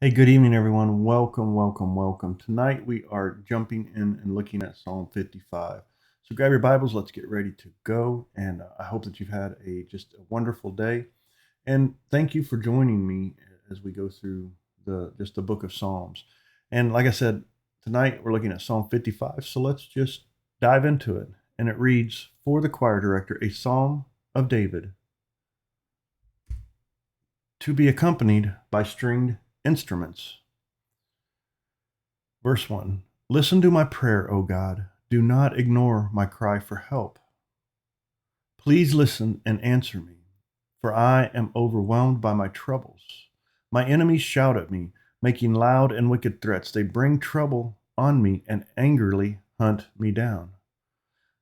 Hey, good evening, everyone. Welcome, welcome, welcome. Tonight we are jumping in and looking at Psalm 55. So grab your Bibles, let's get ready to go. And I hope that you've had just a wonderful day. And thank you for joining me as we go through the book of Psalms. And like I said, tonight we're looking at Psalm 55. So let's just dive into it. And it reads, "For the choir director, a psalm of David, to be accompanied by stringed instruments." Verse 1. Listen to my prayer, O God. Do not ignore my cry for help. Please listen and answer me, for I am overwhelmed by my troubles. My enemies shout at me, making loud and wicked threats. They bring trouble on me and angrily hunt me down.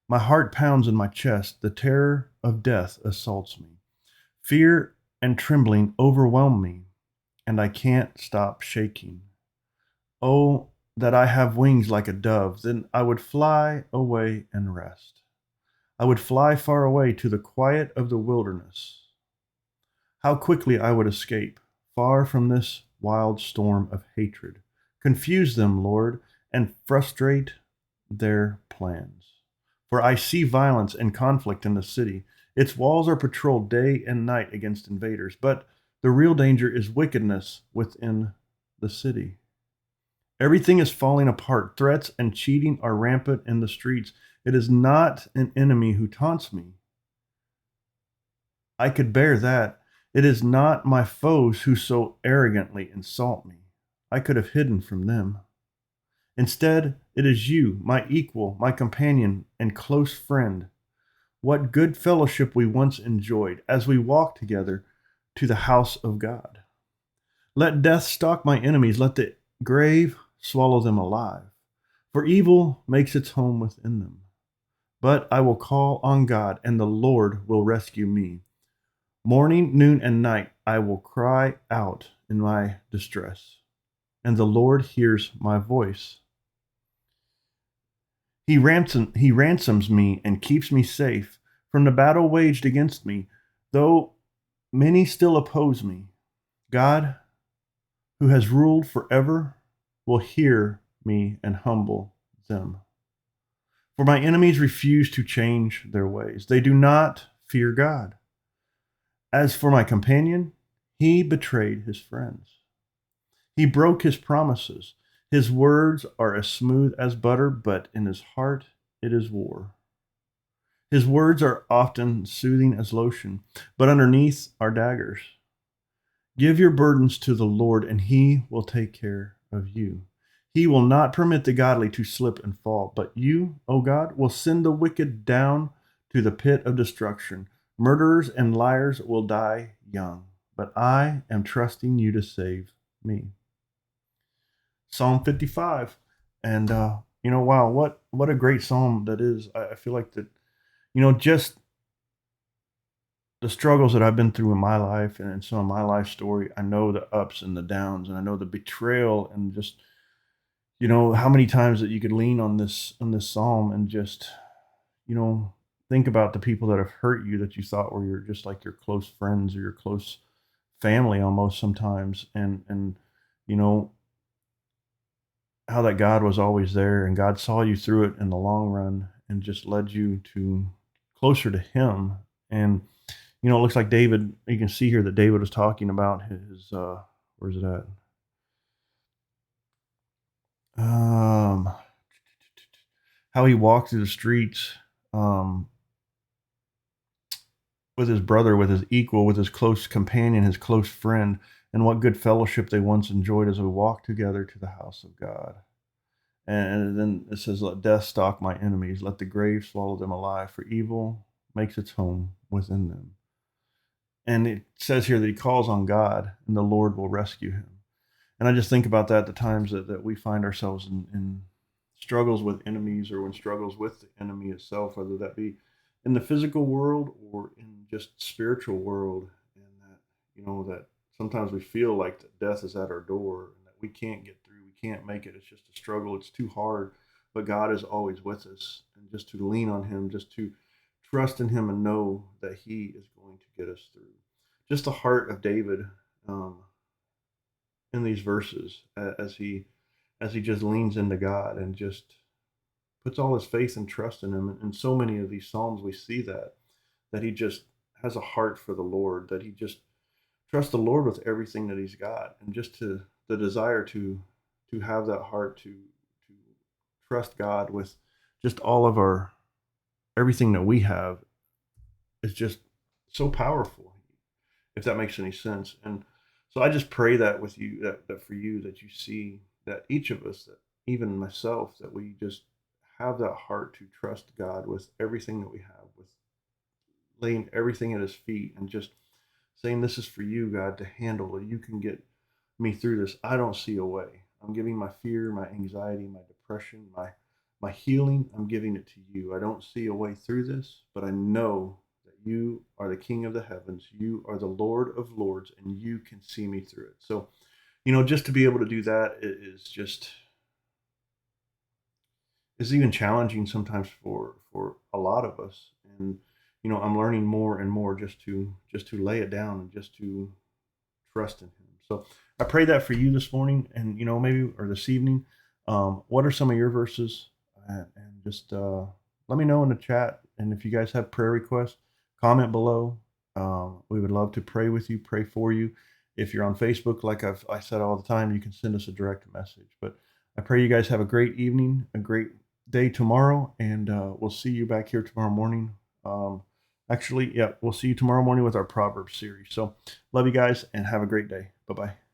My heart pounds in my chest. The terror of death assaults me. Fear and trembling overwhelm me, and I can't stop shaking. Oh, that I have wings like a dove, then I would fly away and rest. I would fly far away to the quiet of the wilderness. How quickly I would escape, far from this wild storm of hatred. Confuse them, Lord, and frustrate their plans. For I see violence and conflict in the city. Its walls are patrolled day and night against invaders, but the real danger is wickedness within the city. Everything is falling apart. Threats and cheating are rampant in the streets. It is not an enemy who taunts me. I could bear that. It is not my foes who so arrogantly insult me. I could have hidden from them. Instead, it is you, my equal, my companion, and close friend. What good fellowship we once enjoyed as we walked together to the house of God. Let death stalk my enemies. Let the grave swallow them alive. For evil makes its home within them. But I will call on God, and the Lord will rescue me. Morning, noon, and night I will cry out in my distress, and the Lord hears my voice. He ransoms me and keeps me safe from the battle waged against me, though many still oppose me. God, who has ruled forever, will hear me and humble them. For my enemies refuse to change their ways. They do not fear God. As for my companion, he betrayed his friends. He broke his promises. His words are as smooth as butter, but in his heart it is war. His words are often soothing as lotion, but underneath are daggers. Give your burdens to the Lord, and he will take care of you. He will not permit the godly to slip and fall, but you, O God, will send the wicked down to the pit of destruction. Murderers and liars will die young, but I am trusting you to save me. Psalm 55. And, wow, what a great psalm that is. I feel like that, just the struggles that I've been through in my life and some of my life story, I know the ups and the downs, and I know the betrayal, and just how many times that you could lean on this psalm and just you know think about the people that have hurt you that you thought were your close friends or your close family almost sometimes, and you know how that God was always there and God saw you through it in the long run and just led you to closer to Him. And it looks like David. You can see here that David was talking about his where's it at? Um, how he walked through the streets um, with his brother, with his equal, with his close companion, his close friend, and what good fellowship they once enjoyed as we walked together to the house of God. And then it says, "Let death stalk my enemies, let the grave swallow them alive, for evil makes its home within them." And it says here that he calls on God, and the Lord will rescue him. And I just think about that, the times that we find ourselves in struggles with enemies, or in struggles with the enemy itself, whether that be in the physical world or in just spiritual world. And that, that sometimes we feel like that death is at our door and that we can't get through, we can't make it. It's just a struggle, it's too hard. But God is always with us, and just to lean on Him, just to trust in Him and know that He is going to get us through. Just the heart of David. Um, in these verses as he just leans into God and just puts all his faith and trust in him. And in so many of these Psalms, we see that he just has a heart for the Lord, that he just trusts the Lord with everything that he's got, and just to the desire to have that heart to trust God with just all of our everything that we have is just so powerful, if that makes any sense. And so I just pray that with you, that for you, that you see that each of us, that even myself, that we just have that heart to trust God with everything that we have, with laying everything at his feet and just saying, this is for you, God, to handle. You can get me through this. I don't see a way. I'm giving my fear, my anxiety, my depression, my healing, I'm giving it to you. I don't see a way through this, but I know that you are the King of the heavens. You are the Lord of lords, and you can see me through it. So, just to be able to do that is just is even challenging sometimes for a lot of us. And I'm learning more and more just to lay it down and just to trust in him. So I pray that for you this morning, and maybe or this evening. What are some of your verses? And just let me know in the chat. And if you guys have prayer requests, comment below. We would love to pray with you, pray for you. If you're on Facebook, like I said all the time, you can send us a direct message. But I pray you guys have a great evening, a great day tomorrow, and we'll see you back here tomorrow morning. Actually, yeah, we'll see you tomorrow morning with our Proverbs series. So love you guys and have a great day. Bye-bye.